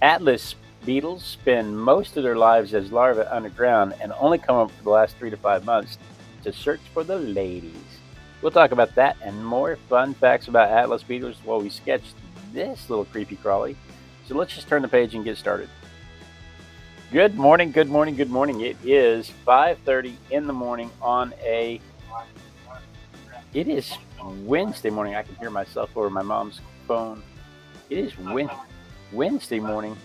Atlas beetles spend most of their lives as larvae underground and only come up for the last 3 to 5 months to search for the ladies. We'll talk about that and more fun facts about Atlas beetles while we sketch this little creepy crawly. So let's just turn the page and get started. Good morning, good morning, good morning. It is 5:30 in the morning on it is Wednesday morning. I can hear myself over my mom's phone. It is Wednesday morning.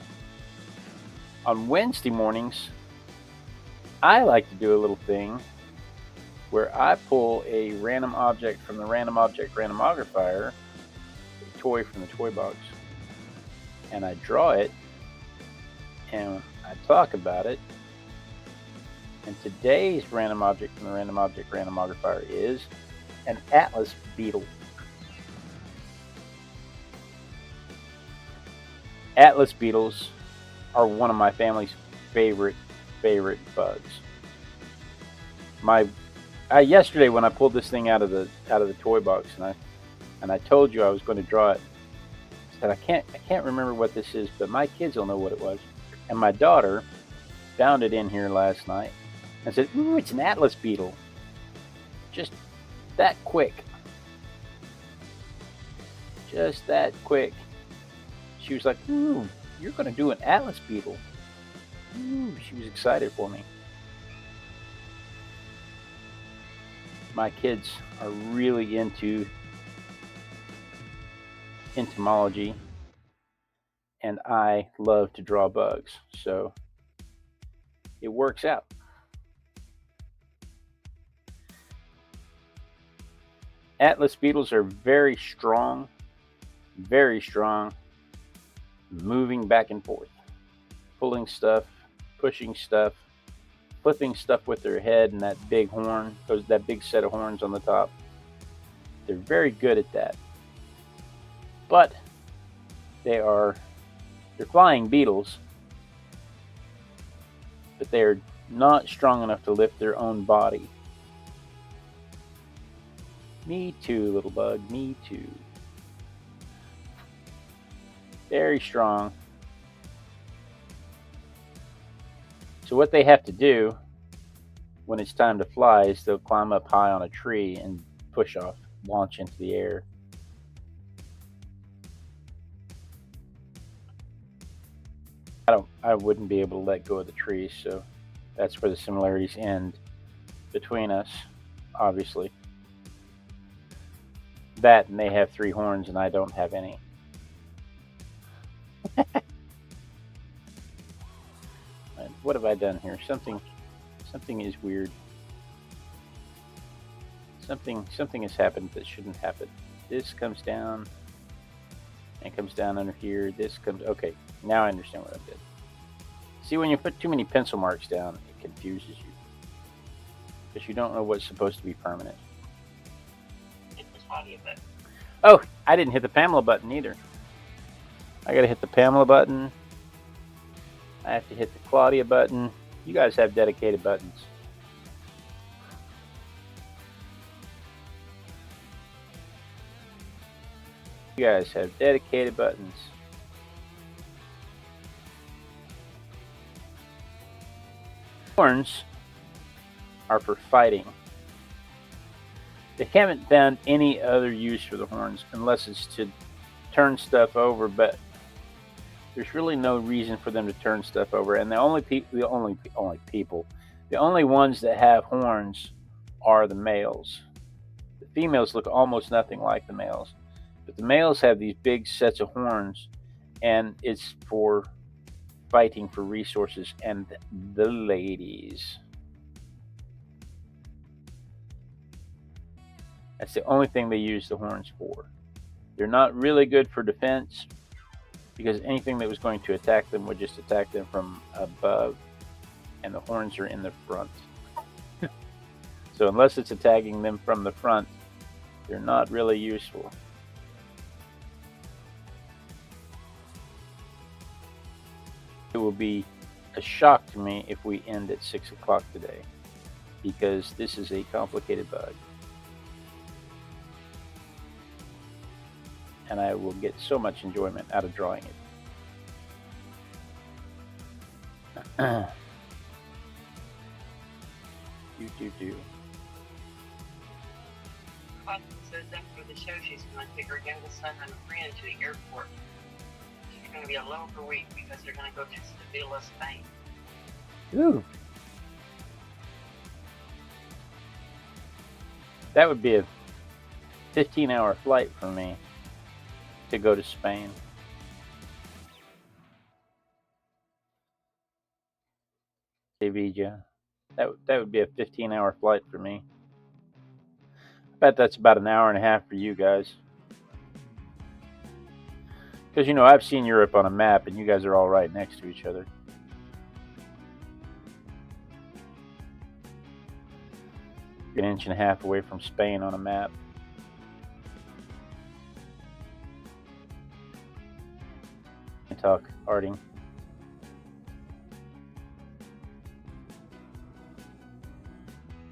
On Wednesday mornings, I like to do a little thing where I pull a random object from the random object randomographer, a toy from the toy box, and I draw it and I talk about it. And today's random object from the random object randomographer is an Atlas beetle. Atlas beetles are one of my family's favorite bugs. Yesterday when I pulled this thing out of the toy box and I told you I was going to draw it, I said I can't remember what this is, but my kids will know what it was. And my daughter found it in here last night and said, "Ooh, it's an Atlas beetle." Just that quick. Just that quick. She was like, "Ooh, you're going to do an Atlas beetle." Ooh, she was excited for me. My kids are really into entomology, and I love to draw bugs, so it works out. Atlas beetles are very strong, moving back and forth, pulling stuff, pushing stuff, flipping stuff with their head and that big horn, that big set of horns on the top. They're very good at that. But they're flying beetles, but they're not strong enough to lift their own body. Me too, little bug, me too. Very strong. So what they have to do when it's time to fly is they'll climb up high on a tree and push off, launch into the air. I wouldn't be able to let go of the trees, so that's where the similarities end between us, obviously. That and they have 3 horns and I don't have any. What have I done here? Something is weird. Something has happened that shouldn't happen. This comes down and comes down under here. This comes. Okay, now I understand what I did. See, when you put too many pencil marks down, it confuses you because you don't know what's supposed to be permanent. Oh, I didn't hit the Pamela button either. I gotta hit the Pamela button. I have to hit the Claudia button. You guys have dedicated buttons. You guys have dedicated buttons. Horns are for fighting. They haven't found any other use for the horns unless it's to turn stuff over, but there's really no reason for them to turn stuff over. And the only ones that have horns are the males. The females look almost nothing like the males, but the males have these big sets of horns, and it's for fighting for resources and the ladies. That's the only thing they use the horns for. They're not really good for defense, because anything that was going to attack them would just attack them from above, and the horns are in the front. So unless it's attacking them from the front, they're not really useful. It will be a shock to me if we end at 6 o'clock today, because this is a complicated bug. And I will get so much enjoyment out of drawing it. Do. Hudson says after the show she's going to take her youngest son and a friend to the airport. She's going to be alone for a week because they're going to go to Seville, Spain. Ooh. That would be a 15-hour flight for me to go to Spain. Sevilla. That would be a 15-hour flight for me. I bet that's about an hour and a half for you guys. Because, you know, I've seen Europe on a map, and you guys are all right next to each other. You're an inch and a half away from Spain on a map. Talk, Harding.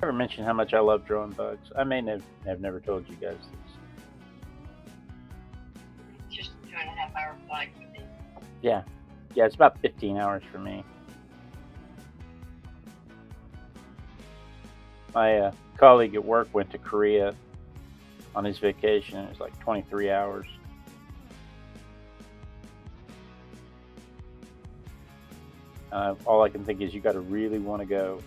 Ever mentioned how much I love drawing bugs? I may have never told you guys this. Just 2.5-hour flight for me. Yeah, it's about 15 hours for me. My colleague at work went to Korea on his vacation. It was like 23 hours. All I can think is you got to really want to go.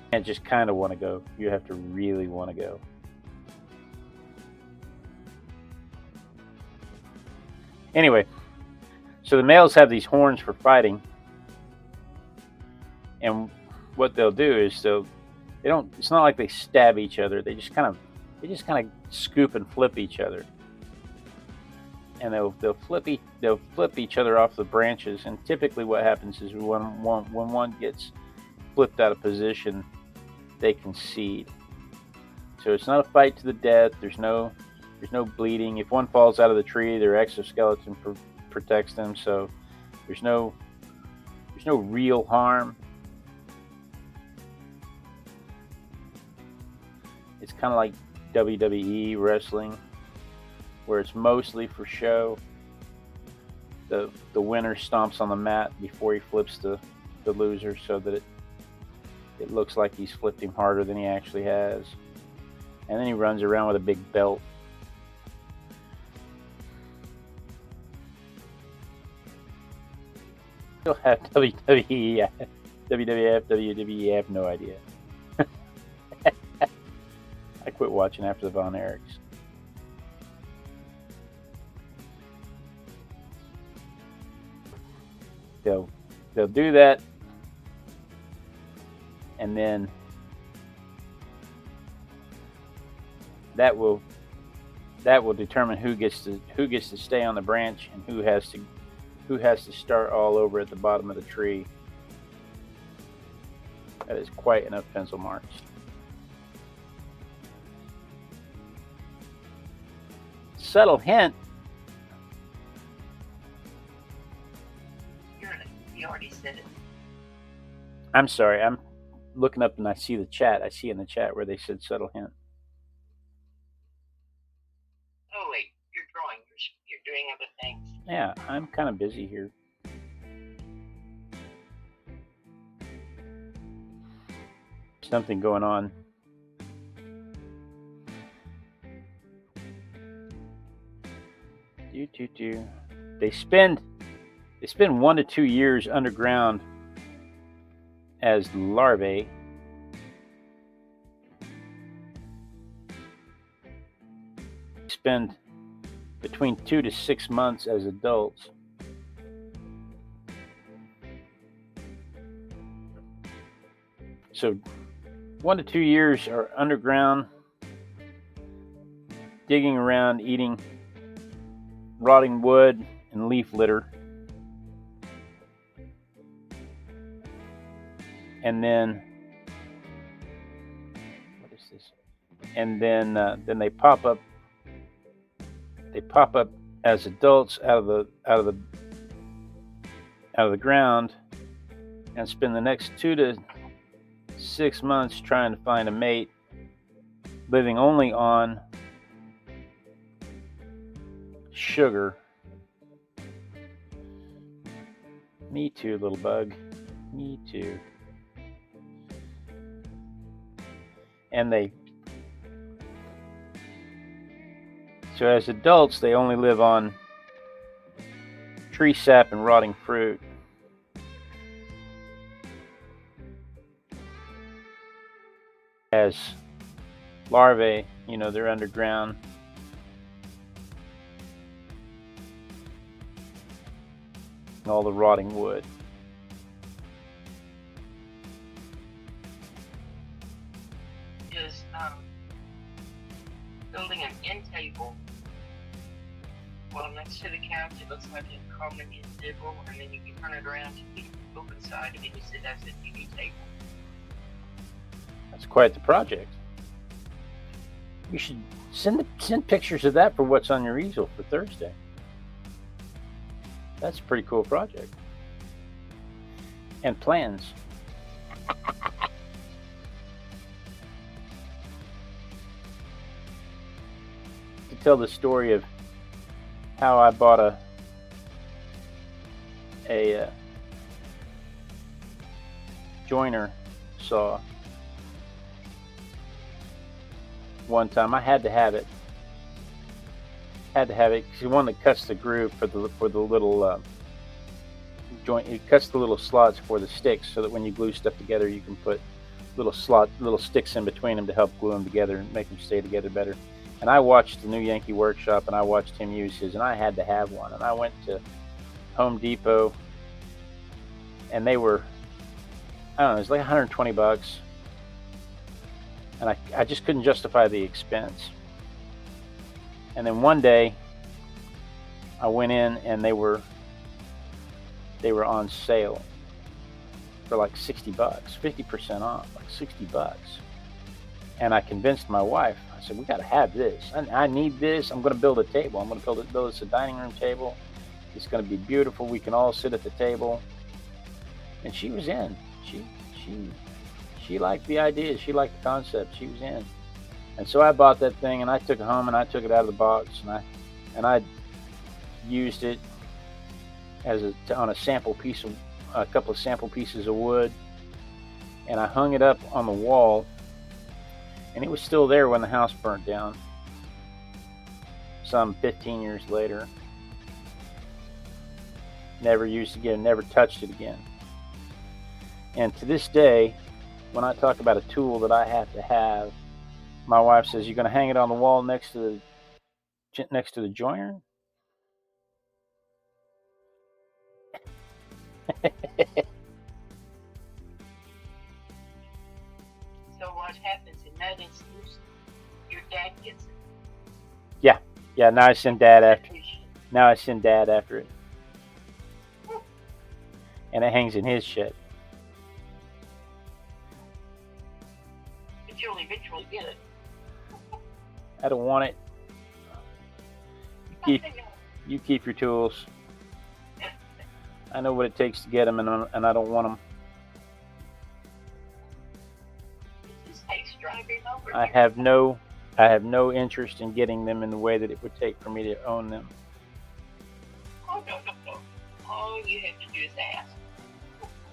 You can't just kind of want to go. You have to really want to go. Anyway, so the males have these horns for fighting, and what they'll do is they don't. It's not like they stab each other. They just kind of scoop and flip each other. And they'll flip each other off the branches. And typically, what happens is when one gets flipped out of position, they concede. So it's not a fight to the death. There's no bleeding. If one falls out of the tree, their exoskeleton protects them. So there's no real harm. It's kind of like WWE wrestling, where it's mostly for show. The winner stomps on the mat before he flips the loser, so that it looks like he's flipped him harder than he actually has. And then he runs around with a big belt. Still have WWE, WWF, WWE, I have no idea. I quit watching after the Von Erichs. They'll do that, and then that will determine who gets to stay on the branch and who has to start all over at the bottom of the tree. That is quite enough pencil marks. Subtle hint. You already said it. I'm sorry. I'm looking up and I see the chat. I see in the chat where they said subtle hint. Oh wait, you're drawing. You're doing other things. Yeah, I'm kind of busy here. Something going on. They spend 1 to 2 years underground as larvae. Spend between 2 to 6 months as adults. So 1 to 2 years are underground, digging around, eating rotting wood and leaf litter. And then, what is this? And then they pop up. They pop up as adults out of the ground, and spend the next 2 to 6 months trying to find a mate, living only on sugar Me too, little bug. Me too. And so as adults, they only live on tree sap and rotting fruit. As larvae, they're underground. And all the rotting wood. Is building an end table. Well, next to the couch, it looks like a common end table, and then you can turn it around to the open side, and you sit as a TV table. That's quite the project. You should send pictures of that for what's on your easel for Thursday. That's a pretty cool project. And plans. To tell the story of how I bought a joiner saw. One time I had to have it. Because the one that cuts the groove for the little joint. It cuts the little slots for the sticks, so that when you glue stuff together, you can put little sticks in between them to help glue them together and make them stay together better. And I watched the New Yankee Workshop, and I watched him use his, and I had to have one. And I went to Home Depot, and they were, I don't know, it was like $120. And I just couldn't justify the expense. And then one day, I went in, and they were on sale for like $60, 50% off, like $60. And I convinced my wife. I said, "We got to have this. I need this. I'm going to build a table. I'm going to build us a dining room table. It's going to be beautiful. We can all sit at the table." And she was in. She liked the idea. She liked the concept. She was in. And so I bought that thing, and I took it home, and I took it out of the box, and I used it on a couple of sample pieces of wood, and I hung it up on the wall. And it was still there when the house burnt down, some 15 years later. Never used again, never touched it again. And to this day, when I talk about a tool that I have to have, my wife says, "You're going to hang it on the wall next to the joiner?" So what happens in that instance? Your dad gets it. Yeah. Now I send Dad after it, and it hangs in his shed. But you'll eventually get it. I don't want it. You keep your tools. I know what it takes to get them, and I don't want them. It just takes driving over. I have no interest in getting them in the way that it would take for me to own them. Oh, no. All you have to do is ask.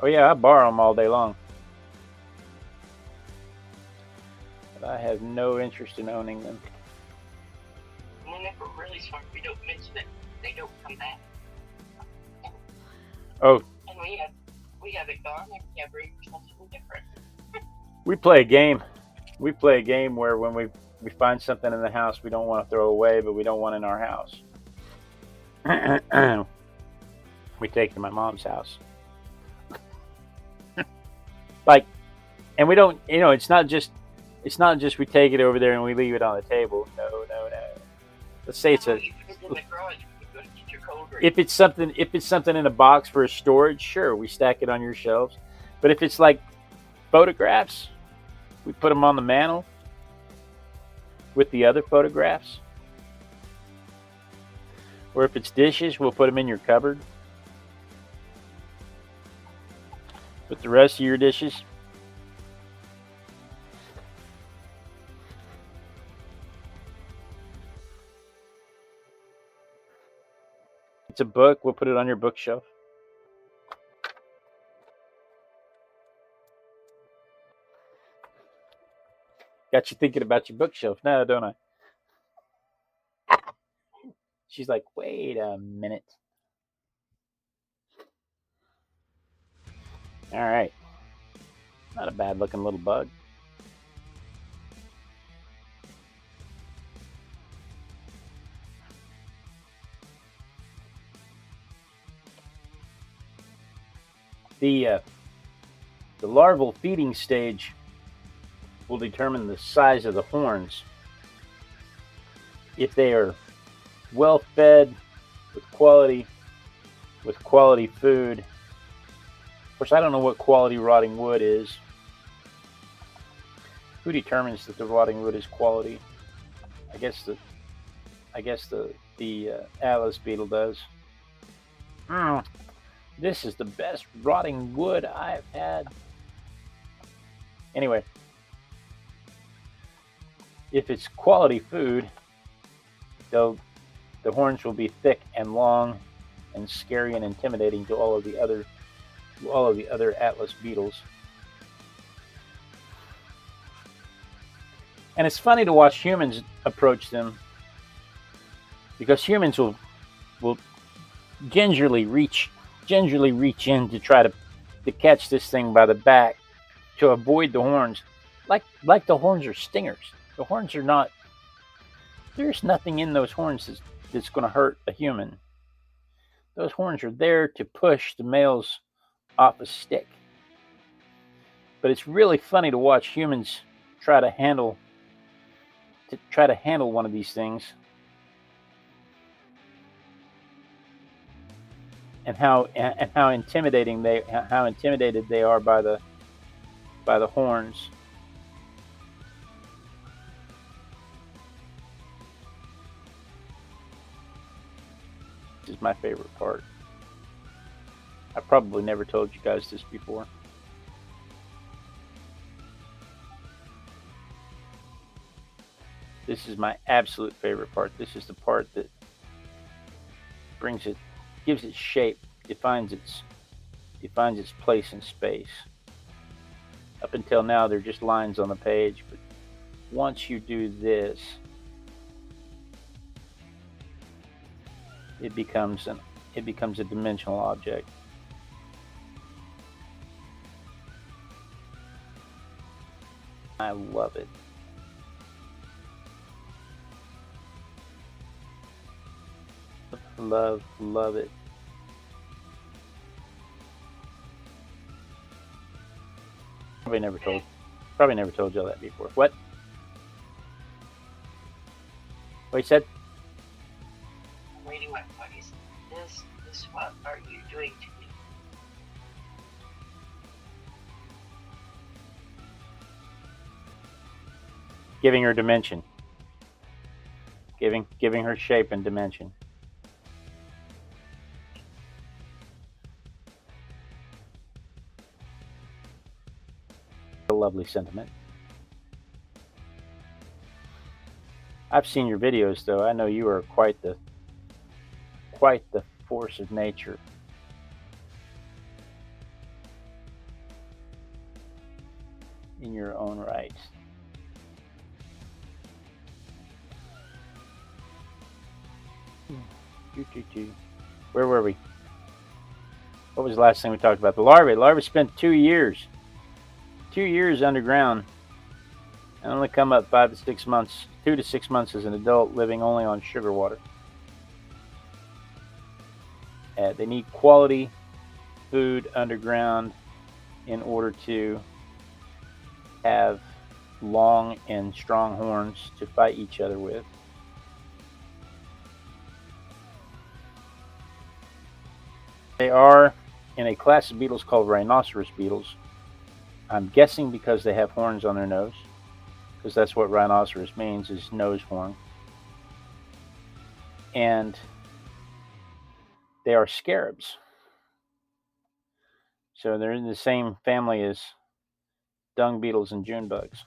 Oh yeah, I borrow them all day long. But I have no interest in owning them. Whenever we're really smart, we don't mention it. They don't come back. Oh. And we have it gone, and we have room for something different. We play a game. We play a game where when we find something in the house we don't want to throw away, but we don't want in our house, we take it to my mom's house. And we don't, it's not just we take it over there and we leave it on the table. No. Let's say it's You put it in the garage when you go to get your cold drink. If it's something in a box for a storage, sure, we stack it on your shelves. But if it's like photographs, we put them on the mantle with the other photographs. Or if it's dishes, we'll put them in your cupboard with the rest of your dishes. It's a book, we'll put it on your bookshelf. Got you thinking about your bookshelf now, don't I? She's like, wait a minute. All right. Not a bad looking little bug. The larval feeding stage will determine the size of the horns. If they are well fed with quality food. Of course, I don't know what quality rotting wood is. Who determines that the rotting wood is quality? I guess the Atlas beetle does. This is the best rotting wood I've had. Anyway, if it's quality food, the horns will be thick and long and scary and intimidating to all of the other Atlas beetles. And it's funny to watch humans approach them, because humans will gingerly reach in to try to catch this thing by the back to avoid the horns, like the horns are stingers. The horns are not. There's nothing in those horns that's going to hurt a human. Those horns are there to push the males off a stick. But it's really funny to watch humans try to handle one of these things, and how intimidated they are by the horns. This is my favorite part. I probably never told you guys this before. This is my absolute favorite part. This is the part that gives it shape, defines its place in space. Up until now, they're just lines on the page, but once you do this, it becomes a dimensional object. I love it. Love it. Probably never told y'all that before. What you said? Lady, what is this? What are you doing to me? Giving her dimension. Giving her shape and dimension. A lovely sentiment. I've seen your videos, though. I know you are quite the force of nature. In your own right. Where were we? What was the last thing we talked about? The larvae. The larvae spent 2 years. 2 years underground and only come up 5 to 6 months, 2 to 6 months as an adult, living only on sugar water. They need quality food underground in order to have long and strong horns to fight each other with. They are in a class of beetles called Rhinoceros beetles. I'm guessing because they have horns on their nose, because that's what rhinoceros means, is nose horn. And they are scarabs. So they're in the same family as dung beetles and June bugs.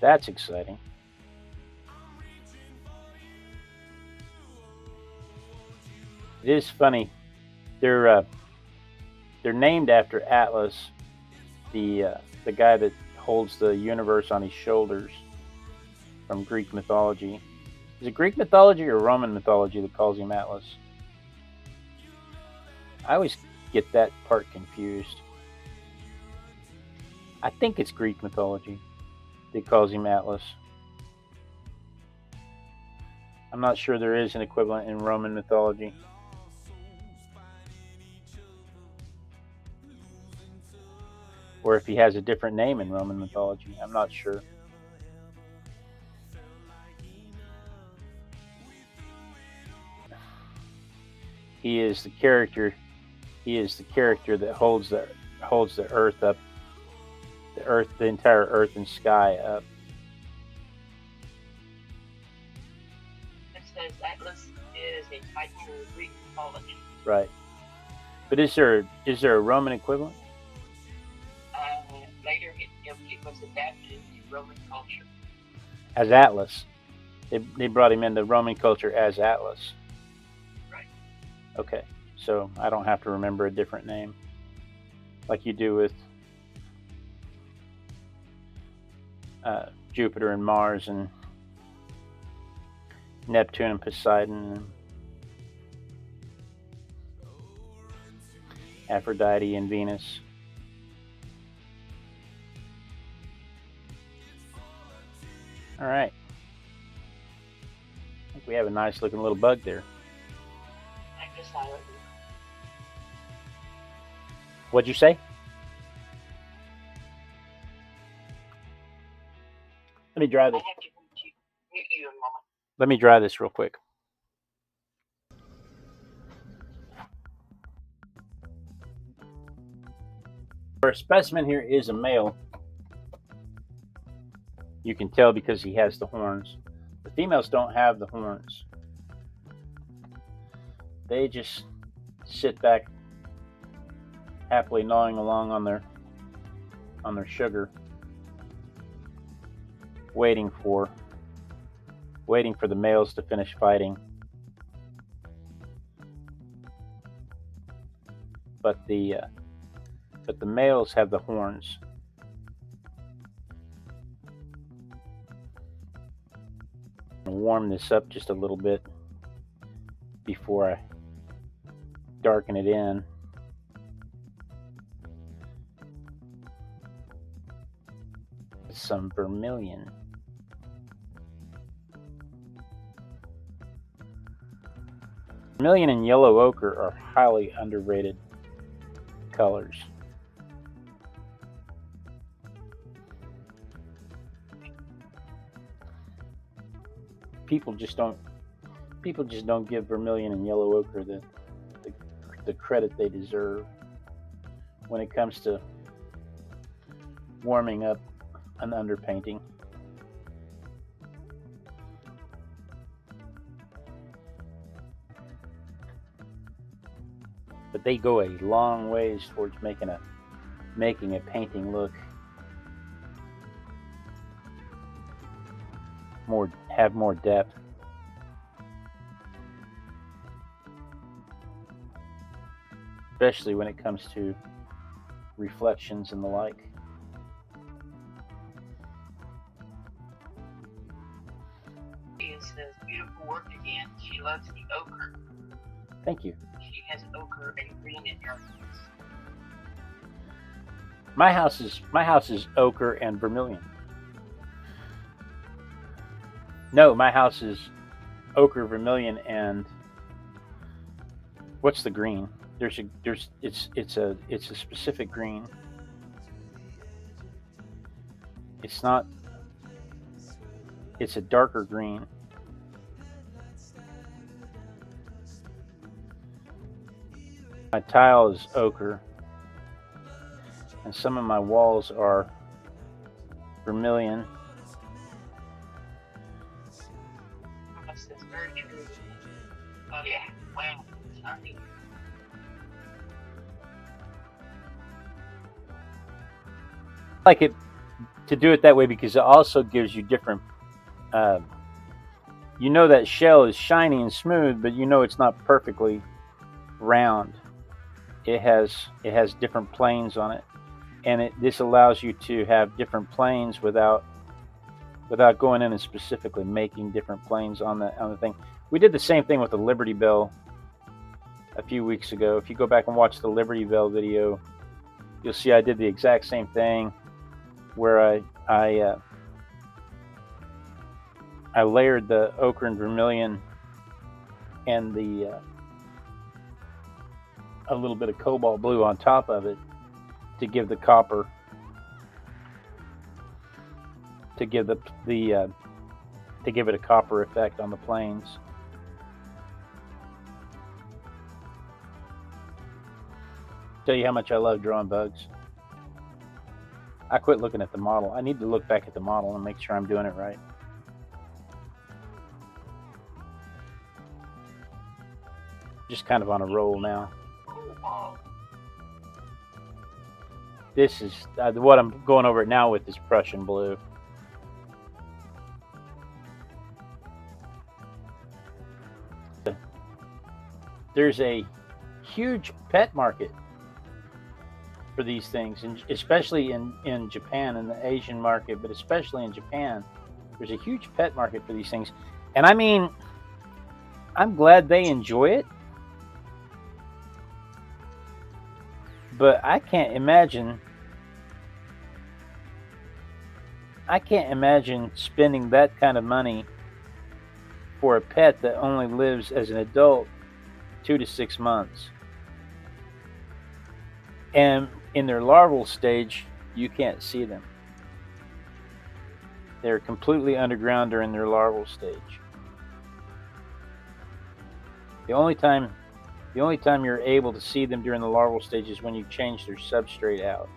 That's exciting. It is funny. They're named after Atlas, the guy that holds the universe on his shoulders from Greek mythology. Is it Greek mythology or Roman mythology that calls him Atlas? I always get that part confused. I think it's Greek mythology that calls him Atlas. I'm not sure there is an equivalent in Roman mythology. Or if he has a different name in Roman mythology. I'm not sure. He is the character. He is the character that holds the earth up, the entire earth and sky up. It says Atlas is a title of Greek mythology. Right. But is there a Roman equivalent? Later, it was adapted into Roman culture. As Atlas. They brought him into Roman culture as Atlas. Right. Okay. So I don't have to remember a different name like you do with Jupiter and Mars and Neptune and Poseidon and Aphrodite and Venus. All right. I think we have a nice looking little bug there. I just saw it. What'd you say? Let me dry this. I have to mute you a moment. Let me dry this real quick. Our specimen here is a male. You can tell because he has the horns. The females don't have the horns. They just sit back happily gnawing along on their sugar, waiting for the males to finish fighting. But the males have the horns. I'm gonna warm this up just a little bit before I darken it in. Some vermilion. Vermilion and yellow ochre are highly underrated colors. People just don't give vermilion and yellow ochre the credit they deserve when it comes to warming up an underpainting. But they go a long ways towards making a painting look have more depth. Especially when it comes to reflections and the like. It says beautiful work again. She loves the ochre. Thank you. She has ochre and green in her house. My house is ochre and vermilion. No, my house is ochre, vermilion, and what's the green? It's a specific green. It's a darker green. My tile is ochre, and some of my walls are vermilion. That's very true. Oh yeah, wow, sorry. I like it to do it that way because it also gives you different. You know that shell is shiny and smooth, but you know it's not perfectly round. It has different planes on it, and this allows you to have different planes without going in and specifically making different planes on the thing. We did the same thing with the Liberty Bell a few weeks ago. If you go back and watch the Liberty Bell video, you'll see I did the exact same thing, where I layered the ochre and vermilion and a little bit of cobalt blue on top of it to give the copper, to give it a copper effect on the planes. Tell you how much I love drawing bugs. I quit looking at the model. I need to look back at the model and make sure I'm doing it right. Just kind of on a roll now. This is what I'm going over it now with is Prussian blue. There's a huge pet market for these things, and especially in Japan, in the Asian market, but especially in Japan, there's a huge pet market for these things. And I mean, I'm glad they enjoy it, but I can't imagine spending that kind of money for a pet that only lives as an adult 2 to 6 months. And in their larval stage, you can't see them. They're completely underground during their larval stage. The only time you're able to see them during the larval stage is when you change their substrate out.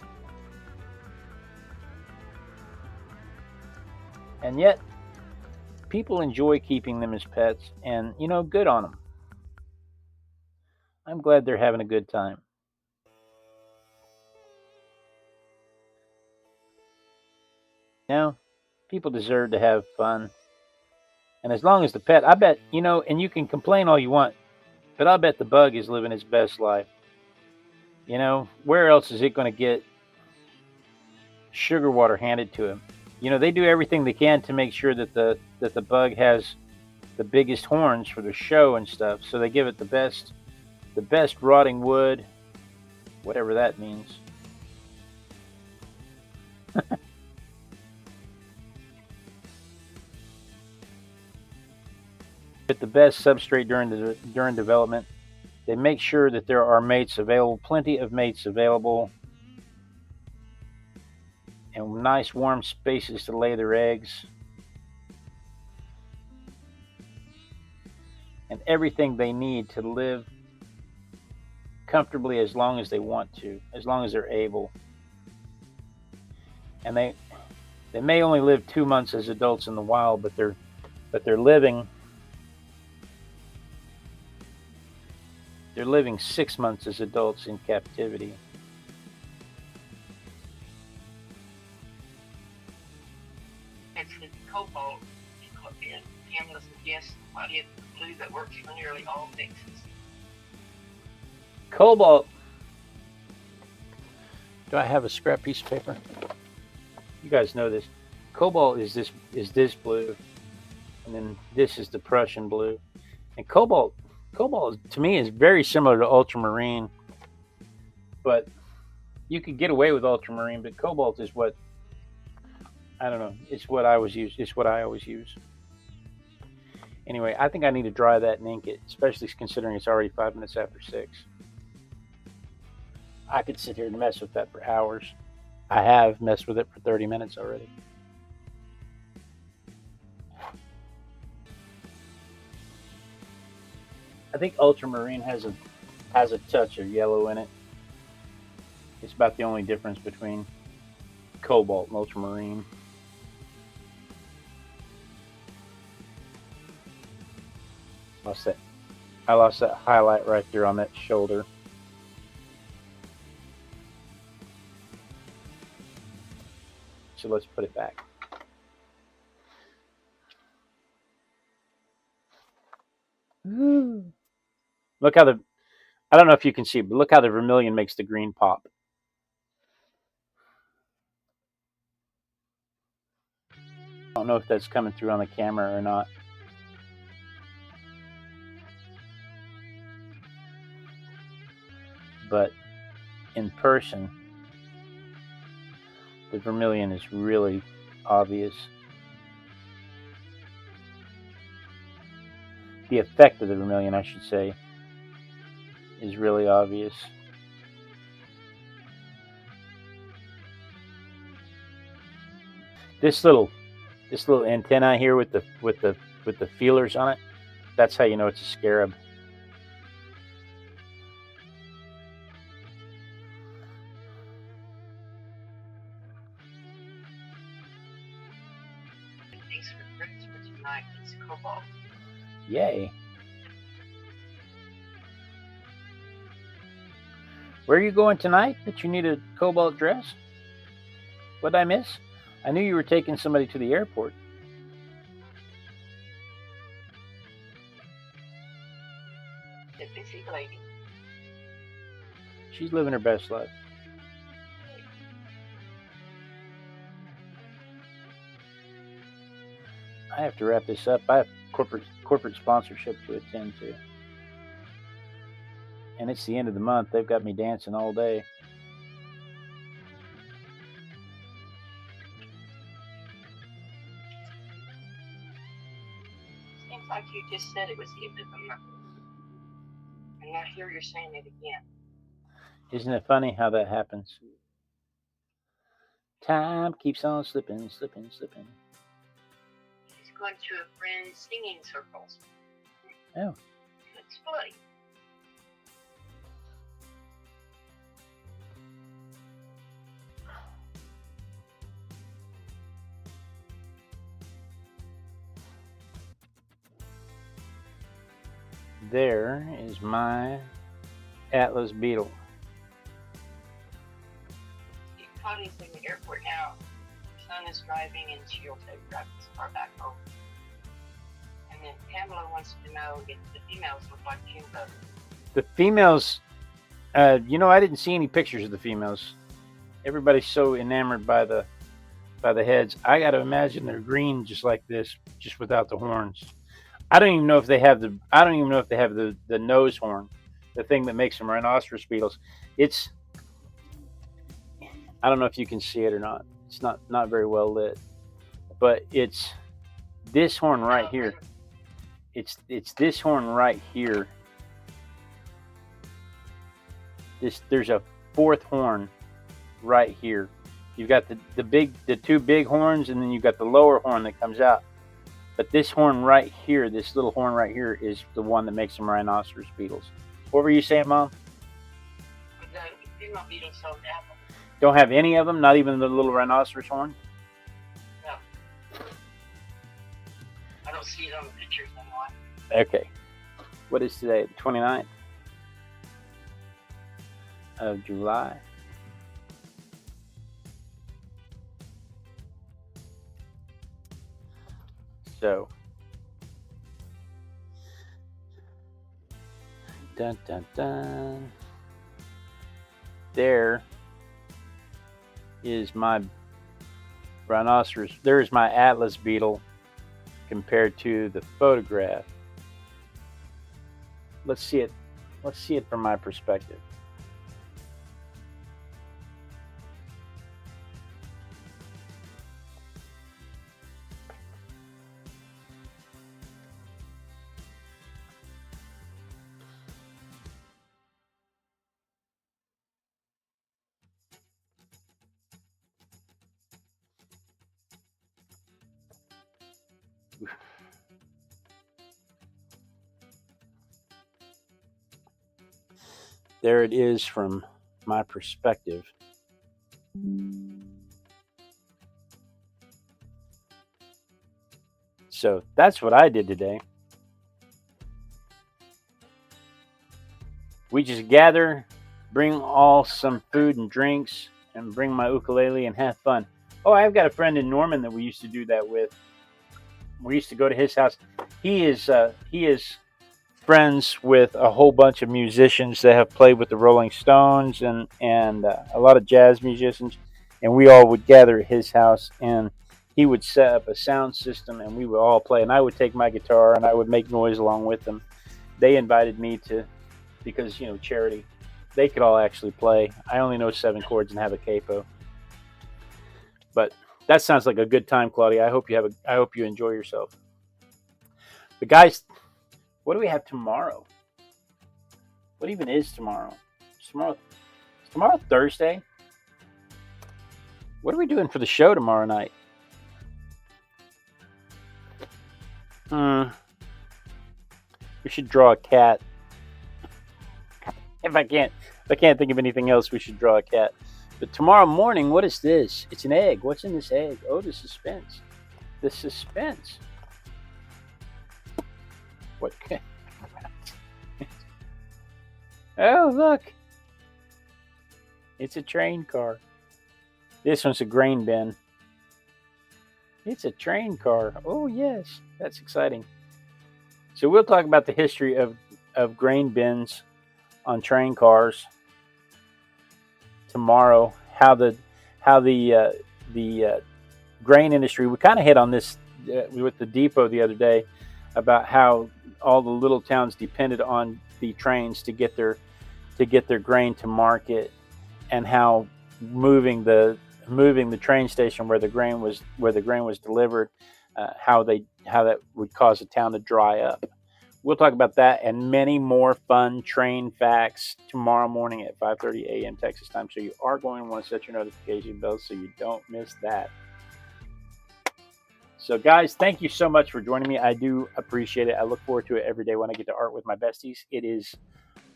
And yet, people enjoy keeping them as pets, and good on them. I'm glad they're having a good time. People deserve to have fun. And as long as the pet, I bet, and you can complain all you want, but I bet the bug is living its best life. Where else is it going to get sugar water handed to him? They do everything they can to make sure that the bug has the biggest horns for the show and stuff. So they give it the best rotting wood, whatever that means. With the best substrate during development. They make sure that there are mates available, plenty of mates available, and nice warm spaces to lay their eggs. And everything they need to live comfortably as long as they want to, as long as they're able. And they may only live 2 months as adults in the wild, but they're living 6 months as adults in captivity. It's the cobalt and Pamela suggests somebody at the blue that works for nearly all mixes. Cobalt. Do I have a scrap piece of paper? You guys know this. Cobalt is this blue, and then this is the Prussian blue. And cobalt to me is very similar to ultramarine, but you could get away with ultramarine, but cobalt is what, I don't know, it's what I always use. Anyway, I think I need to dry that and ink it, especially considering it's already 5 minutes after 6. I could sit here and mess with that for hours. I have messed with it for 30 minutes already. I think ultramarine has a touch of yellow in it. It's about the only difference between cobalt and ultramarine. I lost that highlight right there on that shoulder. So let's put it back. Look how I don't know if you can see, but look how the vermilion makes the green pop. I don't know if that's coming through on the camera or not. But in person, the vermilion is really obvious. The effect of the vermilion, I should say, is really obvious. This little antenna here with the feelers on it, that's how you know it's a scarab. Thanks for prints for tonight. It's cobalt. Yay. Where are you going tonight that you need a cobalt dress? What did I miss? I knew you were taking somebody to the airport. The busy lady. She's living her best life. I have to wrap this up. I have corporate sponsorship to attend to. And it's the end of the month. They've got me dancing all day. Seems like you just said it was the end of the month. And now here you're saying it again. Isn't it funny how that happens? Time keeps on slipping, slipping, slipping. She's going to a friend's singing circles. Oh. It's funny. There is my Atlas Beetle. Connie's in the airport now. Her son is driving and she'll take his car back home. And then Pamela wants to know if the females look like Jimbo. The females, I didn't see any pictures of the females. Everybody's so enamored by the heads. I got to imagine they're green just like this, just without the horns. I don't even know if they have the nose horn, the thing that makes them rhinoceros beetles. I don't know if you can see it or not. It's not very well lit, but it's this horn right here. It's this horn right here. There's a fourth horn right here. You've got the two big horns, and then you've got the lower horn that comes out. But this horn right here, this little horn right here, is the one that makes them rhinoceros beetles. What were you saying, Mom? The female beetles don't have them. Don't have any of them? Not even the little rhinoceros horn? No. I don't see it on the pictures anymore. Okay. What is today? The 29th of July. So, dun dun dun. There is my rhinoceros. There's my Atlas beetle compared to the photograph. Let's see it. Let's see it from my perspective. There it is from my perspective. So that's what I did today. We just gather, bring all some food and drinks, and bring my ukulele and have fun. Oh, I've got a friend in Norman that we used to do that with. We used to go to his house. He is friends with a whole bunch of musicians that have played with the Rolling Stones and a lot of jazz musicians, and we all would gather at his house, and he would set up a sound system, and we would all play, and I would take my guitar and I would make noise along with them. They invited me to, because charity. They could all actually play. I only know 7 chords and have a capo, but that sounds like a good time, Claudia. I hope you enjoy yourself. But guys, what do we have tomorrow? What even is tomorrow? Is tomorrow Thursday? What are we doing for the show tomorrow night? We should draw a cat. If I can't think of anything else, we should draw a cat. But tomorrow morning, what is this? It's an egg. What's in this egg? Oh, the suspense. The suspense. What? Oh, look. It's a train car. This one's a grain bin. It's a train car. Oh, yes. That's exciting. So we'll talk about the history of grain bins on train cars tomorrow. How the grain industry. We kind of hit on this with the depot the other day about how all the little towns depended on the trains to get their grain to market, and how moving the train station where the grain was delivered, how that would cause a town to dry up. We'll talk about that and many more fun train facts tomorrow morning at 5:30 a.m. Texas time. So you are going to want to set your notification bells so you don't miss that. So guys, thank you so much for joining me. I do appreciate it. I look forward to it every day when I get to art with my besties. It is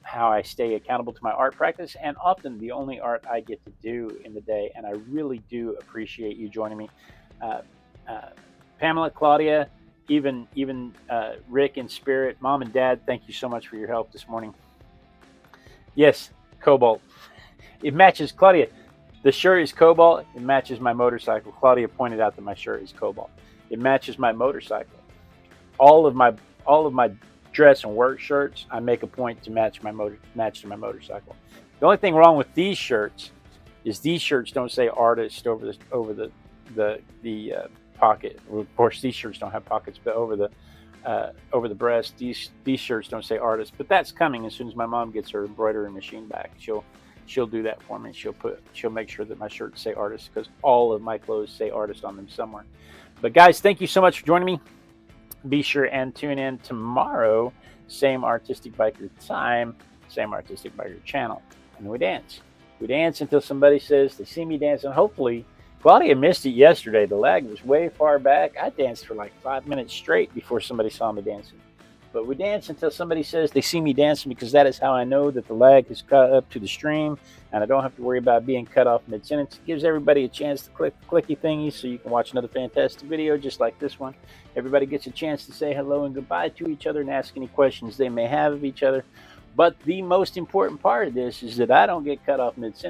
how I stay accountable to my art practice, and often the only art I get to do in the day. And I really do appreciate you joining me. Pamela, Claudia, even Rick and Spirit, Mom and Dad, thank you so much for your help this morning. Yes, cobalt. It matches Claudia. The shirt is cobalt. It matches my motorcycle. Claudia pointed out that my shirt is cobalt. It matches my motorcycle. All of my dress and work shirts, I make a point to match to my motorcycle. The only thing wrong with these shirts is these shirts don't say artist over the pocket. Of course, these shirts don't have pockets, but over the breast, these shirts don't say artist. But that's coming as soon as my mom gets her embroidery machine back. She'll do that for me. She'll make sure that my shirts say artist, because all of my clothes say artist on them somewhere. But guys, thank you so much for joining me. Be sure and tune in tomorrow, same Artistic Biker time, same Artistic Biker channel. And we dance. We dance until somebody says they see me dancing. Hopefully, Claudia missed it yesterday. The lag was way far back. I danced for like 5 minutes straight before somebody saw me dancing. But we dance until somebody says they see me dancing, because that is how I know that the lag has caught up to the stream, and I don't have to worry about being cut off mid-sentence. It gives everybody a chance to click the clicky thingy so you can watch another fantastic video just like this one. Everybody gets a chance to say hello and goodbye to each other and ask any questions they may have of each other. But the most important part of this is that I don't get cut off mid-sentence.